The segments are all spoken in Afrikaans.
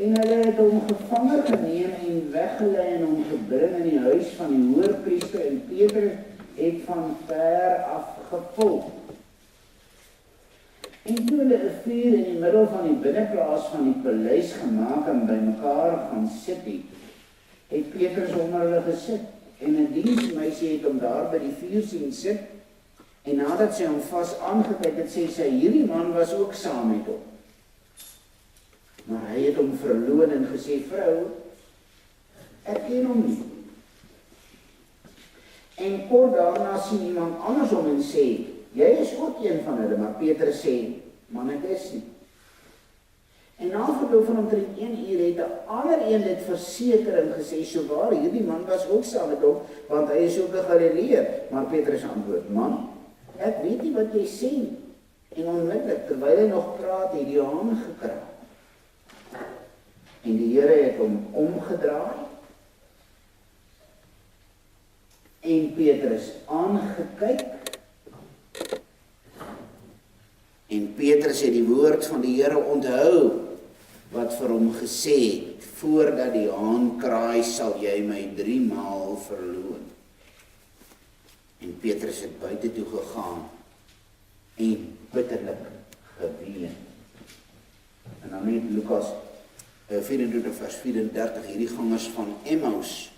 En hulle het hom gevange geneem en weggelei en hom gebring in die huis van die hoërpriester en Petrus het van ver af gevolg. En toe hulle 'n vuur in die middel van die binneplaas van die paleis gemaak en bymekaar gaan sit het Petrus onder hulle gesit. En 'n diensmeisie het hom daar by die vuur sien sit, en nadat sy hom vas aangekyk het, sê sy, hierdie man was ook saam met hom. Maar hy het hom verloon en gesê, vrou, ek ken hom nie. En kort daarna sien iemand anders hom en sê, jy is ook een van hulle, maar Petrus sê, man, ek is nie. En na verloop van omtrent 1 uur het 'n ander een dit verseker en gesê, sowaar, hierdie man was ook saam met hom, want hy is ook 'n Galileër. Maar Petrus antwoord, man, ek weet nie wat jy sê nie. En onmiddellik, terwyl hy nog praat, het die haan gekraai. En die Here het hom omgedraai en Petrus aangekyk. En Petrus het die woord van die Here onthou wat vir hom gesê het, voordat die haan kraai sal jy my 3 maal verloon. En Petrus het buite toe gegaan en bitterlik geween. En dan net Lukas 24 vers 34, hierdie gangers van Emmaus,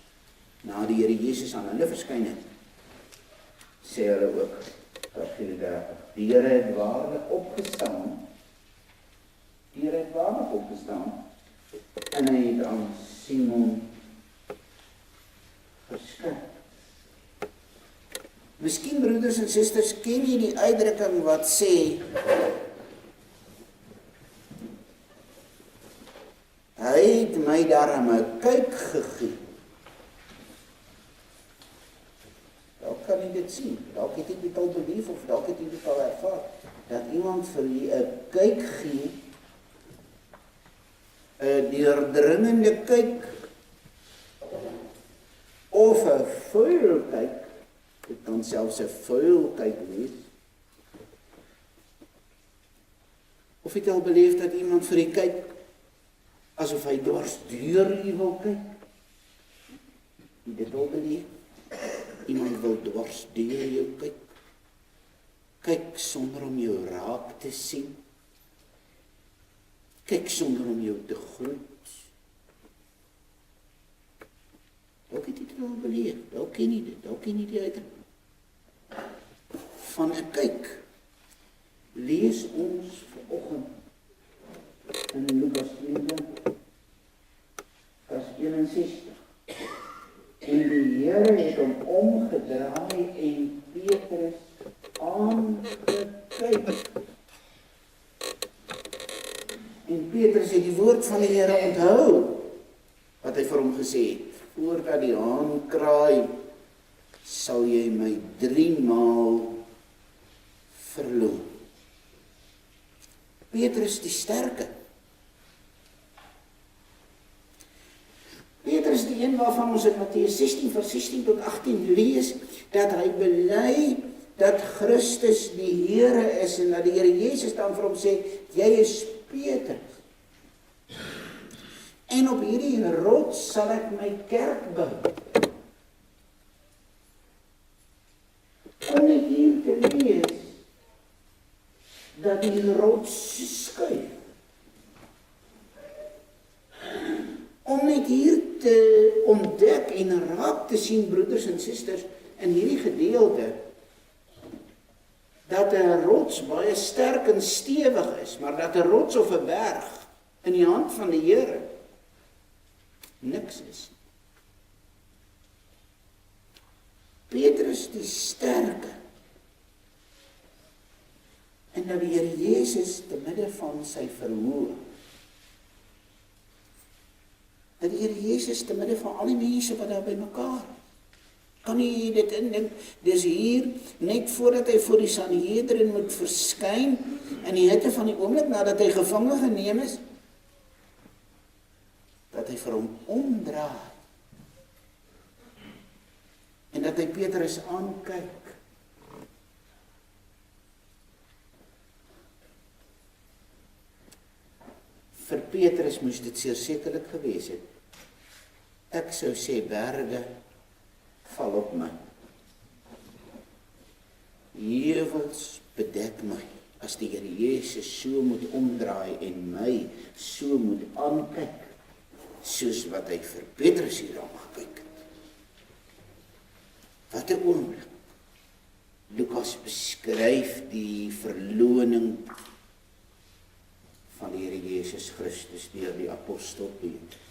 na die Here Jesus aan hulle verskyn het, sê hulle ook, vers 34, die Here het waarlik opgestaan, en hy het aan Simon verskyn. Miskien, broeders en susters, ken jy die uitdrukking wat sê, hy het my daarom 'n kyk gegee. Dalk kan jy dit sien, dalk het jy dit al beleef of dalk het jy dit al ervaar, dat iemand vir jy 'n kyk gee, 'n deurdringende kyk, of 'n vuil kyk, dit kan selfs 'n vuil kyk wees. Of het jy al beleef dat iemand vir jy kyk, asof hy dwars deur jy wil kyk? Het dit al beleef? Iemand wil dwars deur jou kyk. Kyk sonder om jou raak te sien. Kyk sonder om jou te groet. Dalk het jy dit al beleef, dalk ken jy dit, dalk ken jy die uitdrukking. Van 'n kyk lees ons vanoggend in Lukas 20 vers 61. En die Here het hom omgedraai en Petrus aangekyk. En Petrus het die woord van die Here onthou, wat hy vir hom gesê het, voordat die haan kraai, sal jy my 3 maal verloon. Petrus die sterke. Petrus die een waarvan ons in Matteus 16 vers 16 tot 18 lees, dat hy bely dat Christus die Here is en dat die Here Jesus dan vir hom sê, jy is Petrus. En op hierdie rots sal ek my kerk bou. Om net hier te lees dat die rots skuif. Om net hier te ontdek en raak te sien, broeders en susters, in hierdie gedeelte, dat 'n rots baie sterk en stewig is, maar dat 'n rots of 'n berg in die hand van die Here niks is. Petrus die sterke, en dat die Here Jesus te midde van sy verhoor, dat die Here Jesus te midde van al die mense wat daar by mekaar, kan jy dit indink, dis hier, net voordat hy voor die Sanhedrin moet verskyn, in die hitte van die oomblik, nadat hy gevange geneem is, dat hy vir hom omdraai, en dat hy Petrus aankyk. Vir Petrus moes dit sekerlik gewees het. Ek sou sê berge val op my. Heuwels bedek my. As die Here Jesus so moet omdraai en my so moet aankyk, soos wat hy vir Petrus hier aangekyk het. Wat 'n oomblik. Lukas beskryf die verloning van die Here Jesus Christus deur die apostel Petrus.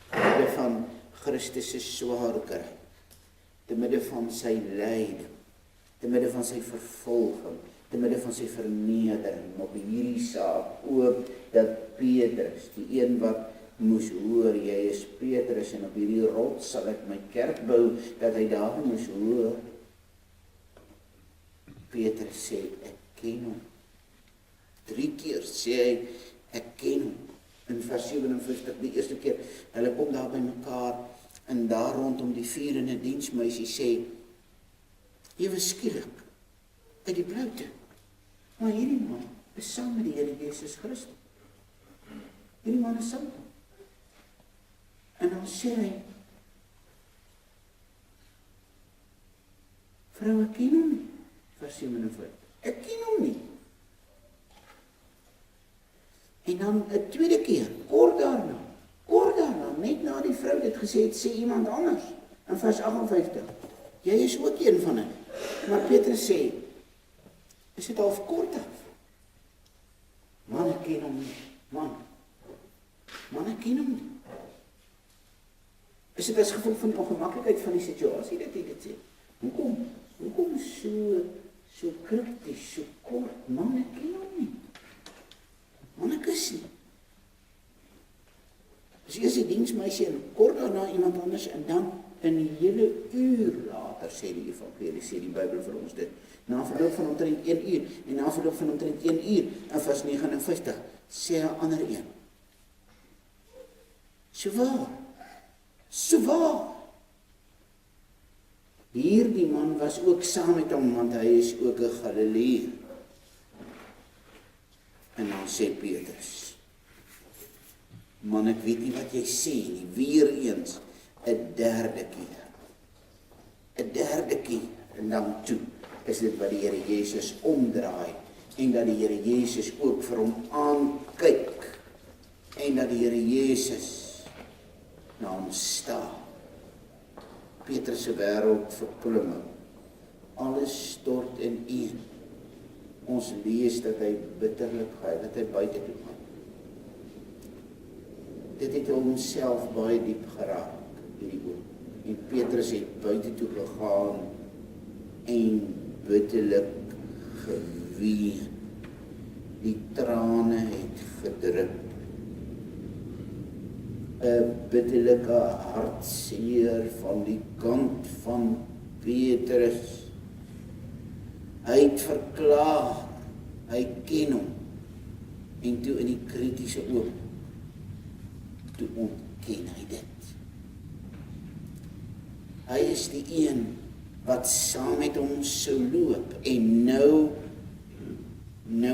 Te midde van Christus se swaar kry, te midde van sy lyding, te midde van sy vervolging, te midde van sy vernedering, op hierdie saak ook dat Petrus, die een wat moes hoor, jy is Petrus en op hierdie rots sal ek my kerk bou, dat hy daar moes hoor. Petrus sê, ek ken hom. 3 keer sê hy, ek ken hom. In vers 57, die eerste keer, hulle kom daar by mekaar, en daar rondom die vierende diensmeisie sê, ewe skielik, uit die bloute, maar hierdie man is saam met die Here Jesus Christus. Hierdie man is saam. En dan sê hy, vrou, ek ken hom nie. Vers 57, ek ken hom nie. En dan 'n tweede keer, kort daarna, net na die vrou dit gesê het, sê iemand anders, in vers 58, jy is ook een van hen. Maar Petrus sê, is dit half kort af? Man, ek ken hom nie. Man, ek ken hom nie. Is dit as gevolg van die ongemaklikheid van die situasie dat hy dit sê? Hoekom so kritisch, so kort? Man, ek ken hom nie. Man, ek is nie. Dus eers die diensmeisie en kort daarna iemand anders en dan in die hele uur later, sê die evangelie, sê die Bybel vir ons dit, na verloop van omtrent 1 uur, en na verloop van omtrent 1 uur, in vers 59, sê 'n ander een, so waar, hierdie man was ook saam met hom, want hy is ook 'n Galileër. En dan sê Petrus, man, ek weet nie wat jy sê nie, weer eens, 'n derde keer, en dan toe, is dit wat die Here Jesus omdraai, en dat die Here Jesus ook vir hom aankyk, en dat die Here Jesus na hom staan. Petrus se wêreld verklimming, alles stort ineen. Ons lees dat hy bitterlik huil, dat hy buite toe gaan. Dit het homself baie diep geraak, hierdie oom. En Petrus het buite toe gegaan en bitterlik geween. Die trane het gedrup. 'n bitterlike hartseer van die kant van Petrus. Hy het verklaar, hy ken hom, en toe in die kritiese oog, toe ontken hy dit. Hy is die een wat saam met hom sou loop, en nou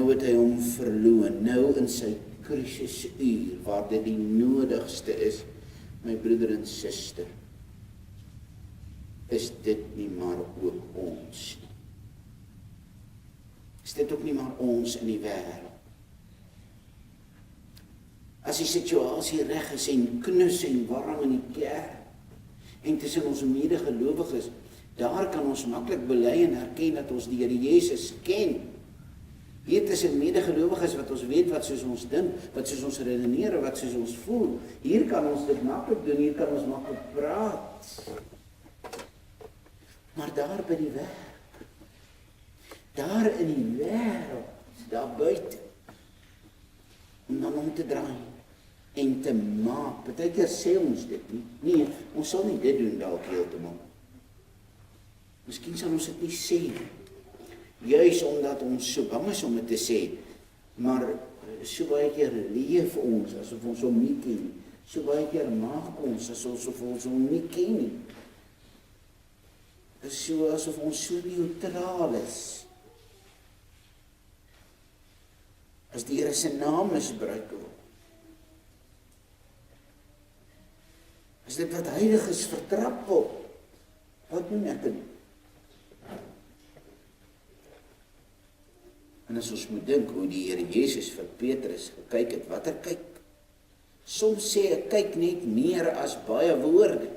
het hy hom verloon, nou in sy krisisuur, waar dit die nodigste is, my broeder en suster, is dit nie maar ook ons nie. Is dit ook nie maar ons in die wêreld? As die situasie reg is en knus en warm in die kerk, en tussen ons medegelowiges, daar kan ons maklik bely en erken dat ons die Here Jesus ken. Hier tussen medegelowiges wat ons weet wat soos ons dink, wat soos ons redeneer, wat soos ons voel. Hier kan ons dit maklik doen, hier kan ons maklik praat. Maar daar by die werk, daar in die wêreld, daar buite, om dan om te draai en te maak. Partykeer sê ons dit nie. Nee, ons sal nie dit doen dalk heeltemal. Miskien sal ons dit nie sê nie. Juis omdat ons so bang is om dit te sê, maar so baie keer leef ons asof ons hom nie ken nie. So baie keer maak ons asof ons hom nie ken nie. Dit is so asof ons so neutraal is. as die Here se naam misbruik word, as dit wat heilig is vertrap word, wat doen ek nie? En as ons moet dink hoe die Here Jesus vir Petrus gekyk het, watter kyk? Soms sê ek kyk net meer as baie woorde.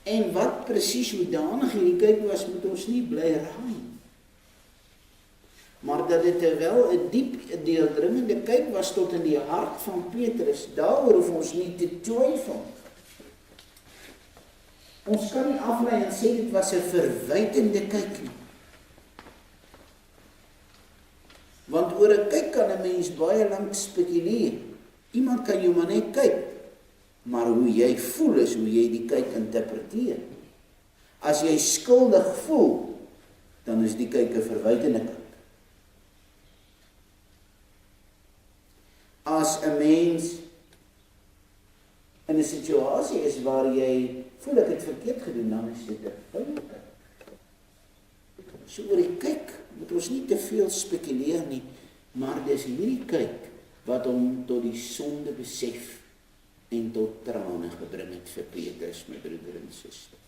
En wat presies hoedanig hierdie kyk was, moet ons nie bly raai. Maar dat dit wel 'n diep, deurdringende kyk was tot in die hart van Petrus, daaroor hoef ons nie te twyfel. Ons kan nie aflei en sê dit was 'n verwytende kyk nie. Want oor 'n kyk kan 'n mens baie lank spekuleer. Iemand kan jou maar net kyk, maar hoe jy voel is hoe jy die kyk interpreteer. As jy skuldig voel, dan is die kyk 'n verwytende kyk. As 'n mens in 'n situasie is waar jy voel ek het verkeerd gedoen, dan is dit 'n foute kyk. So oor die kyk moet ons nie te veel spekuleer nie, maar dis hierdie kyk wat hom tot die sonde besef en tot trane gebring het vir Petrus, my broeder en suster.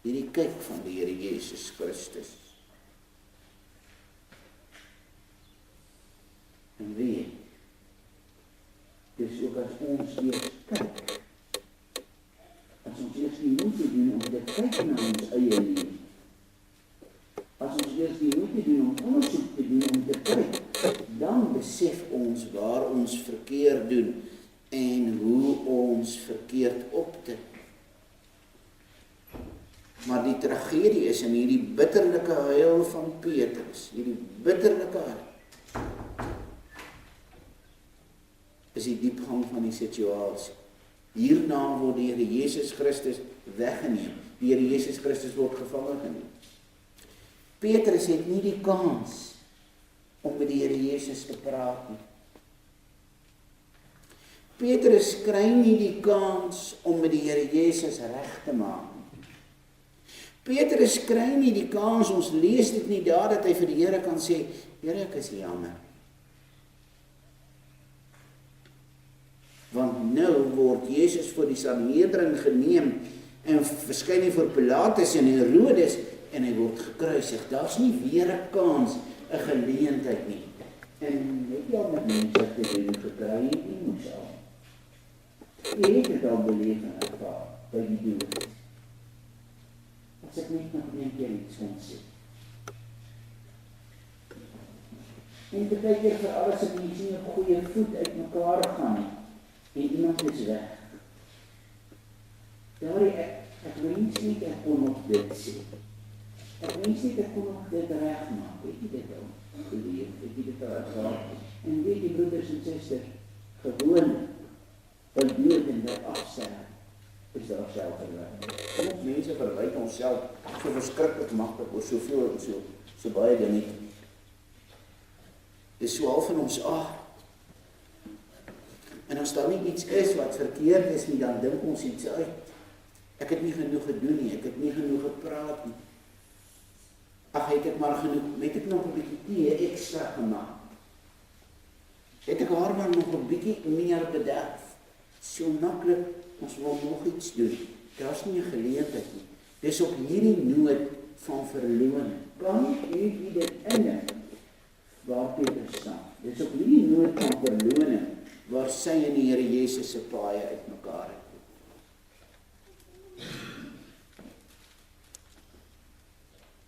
Hierdie kyk van die Here Jesus Christus. En weet, dis ook as ons eers kyk, as ons eers die moeite doen om te kyk na ons eie lewe, as ons eers die moeite doen om ondersoek te doen om te kyk, dan besef ons waar ons verkeerd doen en hoe ons verkeerd optree. Maar die tragedie is in hierdie bitterlike huil van Petrus, hierdie bitterlike huil, is die diepgang van die situasie. Hierna word die Here Jesus Christus weggeneem. Die Here Jesus Christus word gevange geneem. Petrus het nie die kans om met die Here Jesus te praat nie. Petrus kry nie die kans om met die Here Jesus reg te maak nie. Petrus kry nie die kans, ons lees dit nie daar, dat hy vir die Here kan sê, Here, ek is jammer. Want nou word Jesus voor die Sanhedrin geneem en verskyn hy voor Pilatus en Herodes en hy word gekruisig. Daar's nie weer 'n kans, 'n geleentheid nie. En weet jy al met mense te doen gekry nie moes al. Jy het dit al beleef en ervaar by die dood. As ek net nog een keer iets kon sê. En te kyk vir alles wat mense nie op goeie voet uit mekaar gaan nie. En iemand is weg. Daarom ek wens nie ek kon nog dit sê. Ek wens nie ek kon nog dit regmaak. Weet jy dit al? Weet jy dit al ervaar? En weet die broeders en susters, gewoon by dood en by afsterf is daar selfverwyting. Ons mense verwyk onsself so verskriklik maklik oor soveel en so baie dinge. Dis so half van ons En as daar nie iets is wat verkeerd is nie, dan dink ons iets uit. Ek het nie genoeg gedoen nie, ek het nie genoeg gepraat nie. Ag, het ek maar genoeg, het ek nog 'n bietjie tee ekstra gemaak. Het ek haar maar nog 'n bietjie meer bederf. So maklik, ons wil nog iets doen. Daar's nie 'n geleentheid nie. Dis op hierdie nood van verloning. Kan u dit indink waar Petrus staan? Dis op hierdie nood van verloning waar sy en die Here Jesus se paaie uitmekaar het.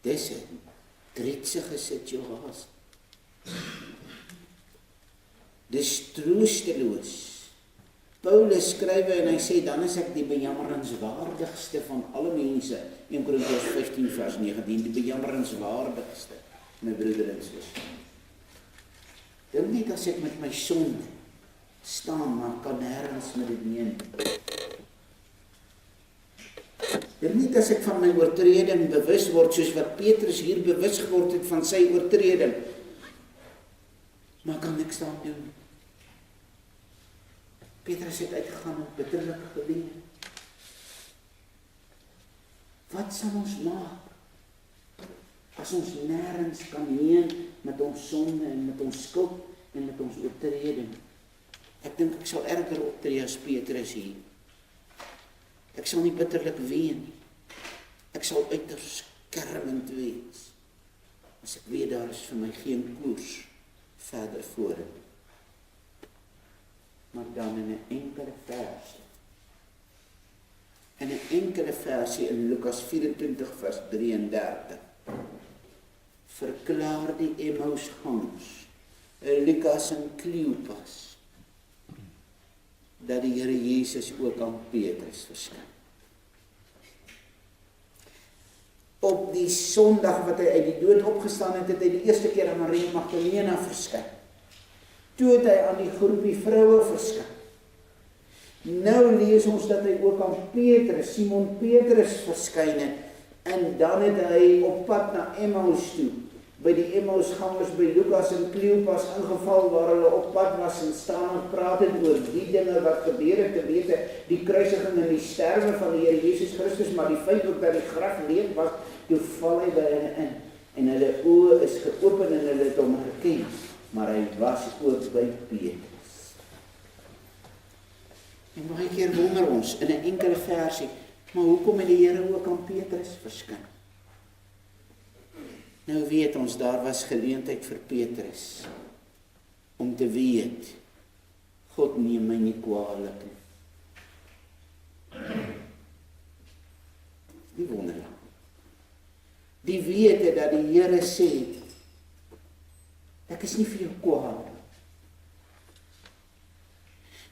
Dis 'n tritsige situasie. Dis troosteloos. Paulus skryf en hy sê, dan is ek die bejammerenswaardigste van alle mense. 1 Korintiërs 15 vers 19, die bejammerenswaardigste, my broeder en suster. Dink net as ek met my sonde staan, maar kan nêrens met dit meen. Dink net as ek van my oortreding bewus word, soos wat Petrus hier bewus geword het van sy oortreding, maar kan niks aan doen. Petrus het uitgegaan op bitterlike geleë. Wat sal ons maak? As ons nêrens kan heen met ons sonde en met ons skuld en met ons oortreding. Ek dink ek sal erger optree as Petrus hier. Ek sal nie bitterlik ween nie. Ek sal uiters kermend wees. As ek weet daar is vir my geen koers verder vorentoe. Maar dan in 'n enkele versie. In 'n enkele versie in Lukas 24 vers 33 verklaar die Emmausgangers, Lukas en Kleopas, dat die Here Jesus ook aan Petrus verskyn. Op die Sondag wat hy uit die dood opgestaan het, het hy die eerste keer aan Maria Magdalena verskyn. Toe het hy aan die groepie vroue verskyn. Nou lees ons dat hy ook aan Petrus, Simon Petrus verskyn het, en dan het hy op pad na Emmaus toe, by die Emmausgangers by Lukas en Kleopas ingeval, waar hulle op pad was en staan en praat het oor die dinge wat gebeur het, te wete, die kruisiging en die sterwe van die Here Jesus Christus, maar die feit ook dat die graf leeg was, toe val hy by hulle in, en hulle oë is geopen en hulle het hom geken, maar hy was ook by Petrus. En baie keer wonder ons in 'n enkele versie, maar hoekom het die Here ook aan Petrus verskyn? Nou weet ons, daar was geleentheid vir Petrus om te weet, God neem my nie kwaadlik nie. Die wonderlik. Die wete dat die Here sê, ek is nie vir jou kwaad.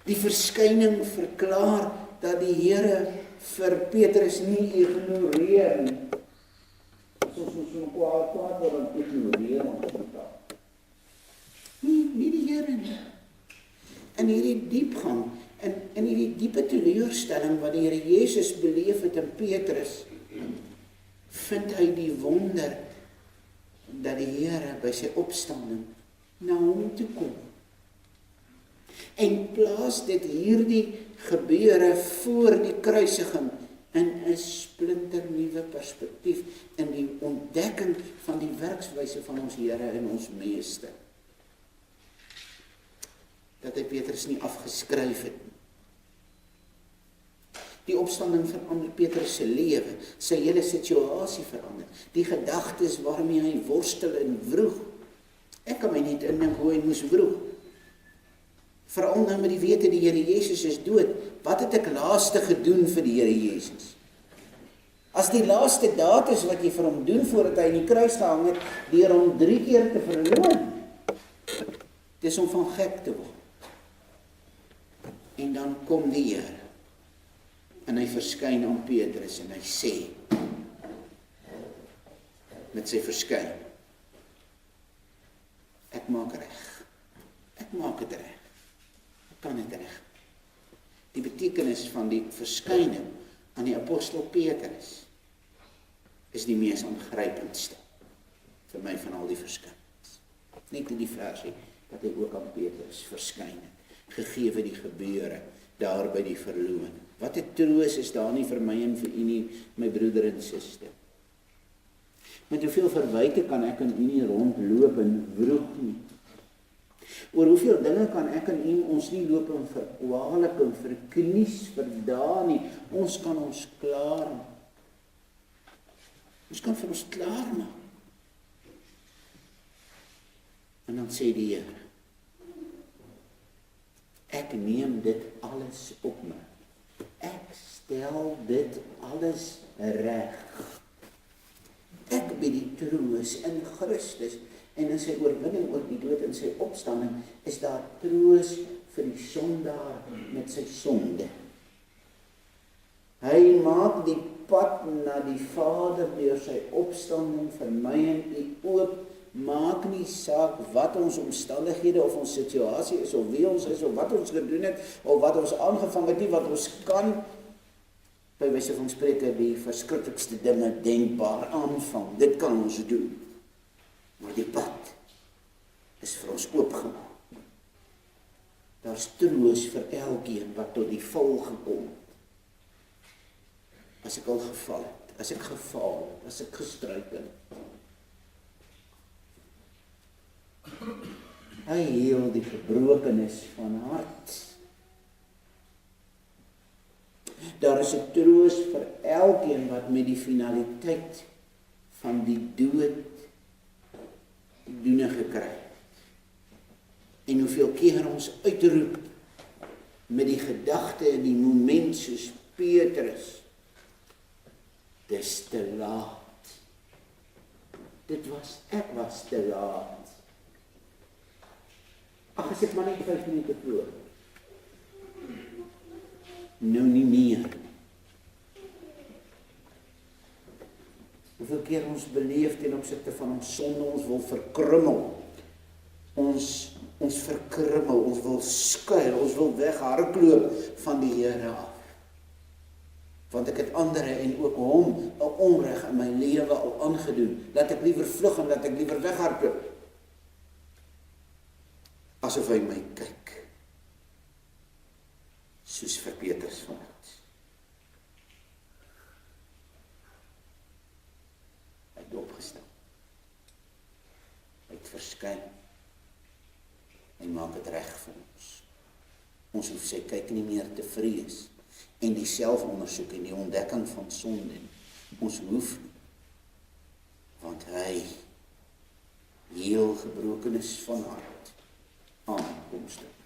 Die verskyning verklaar dat die Here vir Petrus nie ignoreer nie. Soos ons so kwaad word en ignoreer ons dit. Nie die Here nie. In hierdie diepgang, in hierdie diepe teleurstelling wat die Here Jesus beleef het in Petrus, vind hy die wonder dat die Here by sy opstanding na hom toe kom. En plaas dit hierdie gebeure voor die kruisiging in 'n splinternuwe perspektief, in die ontdekking van die werkswyse van ons Here en ons Meester. Dat hy Petrus nie afgeskryf het nie. Die opstanding verander Petrus se lewe, sy hele situasie verander, die gedagtes waarmee hy worstel en vroeg. Ek kan my net indink hoe hy moes vroeg. Veral nou met die wete die Here Jesus is dood, wat het ek laaste gedoen vir die Here Jesus? As die laaste daad is wat jy vir hom doen voordat hy in die kruis gehang het, deur hom 3 keer te verloon, dis om van gek te word. En dan kom die Here, en hy verskyn aan Petrus en hy sê, met sy verskyn, ek maak reg, ek maak het reg. Kan het reg. Die betekenis van die verskyning aan die apostel Petrus is die mees aangrypendste vir my van al die verskynings. Net in die versie dat hy ook aan Petrus verskyn het, gegee die gebeure daar by die verloning. Wat 'n troos is daar nie vir my en vir u nie, my broeder en suster. Met hoeveel verwyte kan ek en u nie rondloop en vroeg nie. Oor hoeveel dinge kan ek en u ons nie loop en verkwalik en verknies, verdaan nie. Ons kan ons klaar maak. Ons kan vir ons klaar maak. En dan sê die Here, ek neem dit alles op my. Ek stel dit alles reg. Ek bied die troos in Christus. En in sy oorwinning oor die dood en sy opstanding is daar troos vir die sondaar met sy sonde. Hy maak die pad na die Vader deur sy opstanding vir my en u oop. Maak nie saak wat ons omstandighede of ons situasie is, of wie ons is, of wat ons gedoen het, of wat ons aangevang het nie, wat ons kan, by wyse van spreke, die verskriklikste dinge denkbaar aanvang. Dit kan ons doen. Maar die pad is vir ons oopgemaak. Daar's troos vir elkeen wat tot die val gekom het. As ek al geval het, as ek gefaal het, as ek gestruikel het. Hy heel die gebrokenis van hart. Daar is 'n troos vir elkeen wat met die finaliteit van die dood doene gekry het. En hoeveel keer ons uitroep met die gedagte in die moment soos Petrus, dis te laat. Ek was te laat. Ag, as ek maar net 5 minute vroeg. Nou nie meer. Hoeveel keer ons beleef ten opsigte van ons sonde, ons wil verkrummel. Ons verkrummel, ons wil skuil, ons wil weghardloop van die Here af. Want ek het ander en ook hom 'n onreg in my lewe al aangedoen. Laat ek liewer vlug en laat ek liewer weghardloop. Asof hy my kyk. Soos vir Petrus vanoggend. Hy het opgestaan. Hy het verskyn. Hy maak dit reg vir ons. Ons hoef sy kyk nie meer te vrees. En die selfondersoek en die ontdekking van sonde. Ons hoef nie. Want hy heel gebrokenis van hart aankomstig.